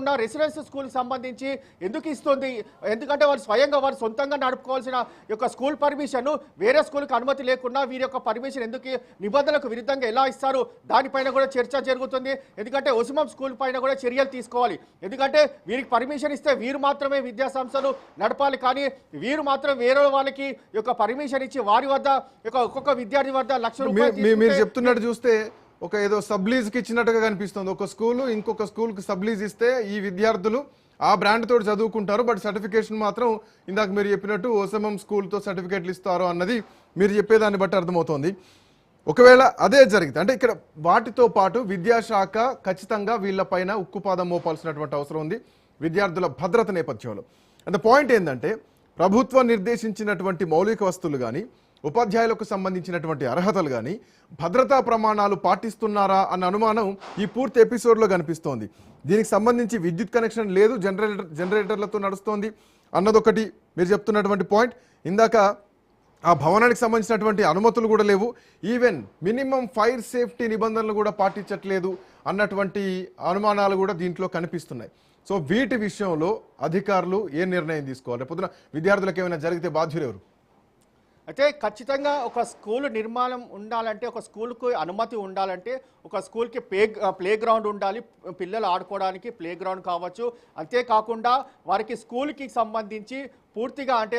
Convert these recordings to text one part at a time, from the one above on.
ఉన్న రెసిడెన్షియల్ స్కూల్కి సంబంధించి ఎందుకు ఇస్తుంది? ఎందుకంటే వారు స్వయంగా వారు సొంతంగా నడుపుకోవాల్సిన యొక్క స్కూల్ పర్మిషన్ వేరే స్కూల్కి అనుమతి లేకుండా వీరి యొక్క పర్మిషన్ ఎందుకు నిబంధనలకు విరుద్ధంగా ఎలా ఇస్తారు? దానిపైన కూడా చర్చ జరుగుతుంది. ఎందుకంటే ఒసిమం స్కూల్ పైన కూడా చర్యలు తీసుకోవాలి. ఎందుకంటే వీరికి పర్మిషన్ ఇస్తే వీరు మాత్రమే విద్యా సంస్థలు నడపాలి, కానీ వీరు మాత్రం వేరే వాళ్ళకి యొక్క పర్మిషన్ ఇచ్చి వారి వద్ద ఒక్కొక్క విద్యార్థి వద్ద ₹1,00,000 మీరు చెప్తున్నట్టు చూస్తే ఒక ఏదో సబ్లీజ్కి ఇచ్చినట్టుగా కనిపిస్తుంది. ఒక స్కూలు ఇంకొక స్కూల్కి సబ్లీజ్ ఇస్తే ఈ విద్యార్థులు ఆ బ్రాండ్ తోటి చదువుకుంటారు, బట్ సర్టిఫికేషన్ మాత్రం ఇందాక మీరు చెప్పినట్టు ఓసమం స్కూల్తో సర్టిఫికేట్లు ఇస్తారు అన్నది మీరు చెప్పేదాన్ని బట్టి అర్థమవుతోంది. ఒకవేళ అదే జరిగితే అంటే ఇక్కడ వాటితో పాటు విద్యాశాఖ ఖచ్చితంగా వీళ్ళపైన ఉక్కుపాదం మోపాల్సినటువంటి అవసరం ఉంది విద్యార్థుల భద్రత నేపథ్యంలో. అండ్ పాయింట్ ఏంటంటే ప్రభుత్వం నిర్దేశించినటువంటి మౌలిక వస్తువులు కానీ ఉపాధ్యాయులకు సంబంధించినటువంటి అర్హతలు కానీ భద్రతా ప్రమాణాలు పాటిస్తున్నారా అన్న అనుమానం ఈ పూర్తి ఎపిసోడ్లో కనిపిస్తోంది. దీనికి సంబంధించి విద్యుత్ కనెక్షన్ లేదు, జనరేటర్లతో నడుస్తోంది అన్నదొకటి మీరు చెప్తున్నటువంటి పాయింట్. ఇందాక ఆ భవనానికి సంబంధించినటువంటి అనుమతులు కూడా లేవు, ఈవెన్ మినిమం ఫైర్ సేఫ్టీ నిబంధనలు కూడా పాటించట్లేదు అన్నటువంటి అనుమానాలు కూడా దీంట్లో కనిపిస్తున్నాయి. సో వీటి విషయంలో అధికారులు ఏ నిర్ణయం తీసుకోవాలి? పొద్దున విద్యార్థులకు ఏమైనా జరిగితే బాధ్యులు ఎవరు? అయితే ఖచ్చితంగా ఒక స్కూల్ నిర్మాణం ఉండాలంటే, ఒక స్కూల్కు అనుమతి ఉండాలంటే ఒక స్కూల్కి ప్లే గ్రౌండ్ ఉండాలి, పిల్లలు ఆడుకోవడానికి ప్లే గ్రౌండ్ కావచ్చు. అంతేకాకుండా వారికి స్కూల్కి సంబంధించి పూర్తిగా అంటే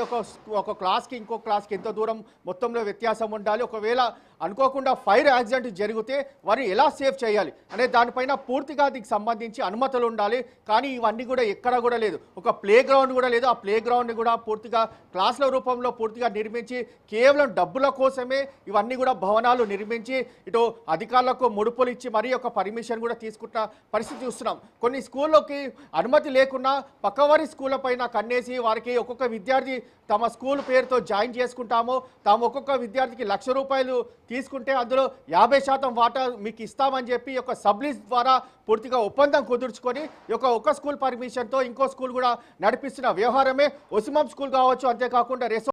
ఒక క్లాస్కి ఇంకో క్లాస్కి ఎంత దూరం మొత్తంలో వ్యత్యాసం ఉండాలి. ఒకవేళ అనుకోకుండా ఫైర్ యాక్సిడెంట్ జరిగితే వారిని ఎలా సేవ్ చేయాలి అనే దానిపైన పూర్తిగా దీనికి సంబంధించి అనుమతులు ఉండాలి. కానీ ఇవన్నీ కూడా ఎక్కడ కూడా లేదు, ఒక ప్లే గ్రౌండ్ కూడా లేదు. ఆ ప్లే గ్రౌండ్ కూడా పూర్తిగా క్లాసుల రూపంలో పూర్తిగా నిర్మించి కేవలం డబ్బుల కోసమే ఇవన్నీ కూడా భవనాలు నిర్మించి ఇటు అధికారులకు ముడుపులు ఇచ్చి మరీ ఒక పర్మిషన్ కూడా తీసుకుంటున్న పరిస్థితి చూస్తున్నాం. కొన్ని స్కూళ్ళకి అనుమతి లేకుండా పక్కవారి స్కూళ్ళ పైన కన్నేసి వారికి ఒక్కొక్క విద్యార్థి తమ స్కూల్ పేరుతో జాయిన్ చేసుకుంటాము, తాము ఒక్కొక్క విద్యార్థికి ₹1,00,000 తీసుకుంటే అందులో 50% వాటా మీకు ఇస్తామని చెప్పి ఒక సబ్లీజ్ ద్వారా పూర్తిగా ఒప్పందం కుదుర్చుకొని ఒక స్కూల్ పర్మిషన్తో ఇంకో స్కూల్ కూడా నడిపిస్తున్న వ్యవహారమే ఒసిమం స్కూల్ కావచ్చు. అంతేకాకుండా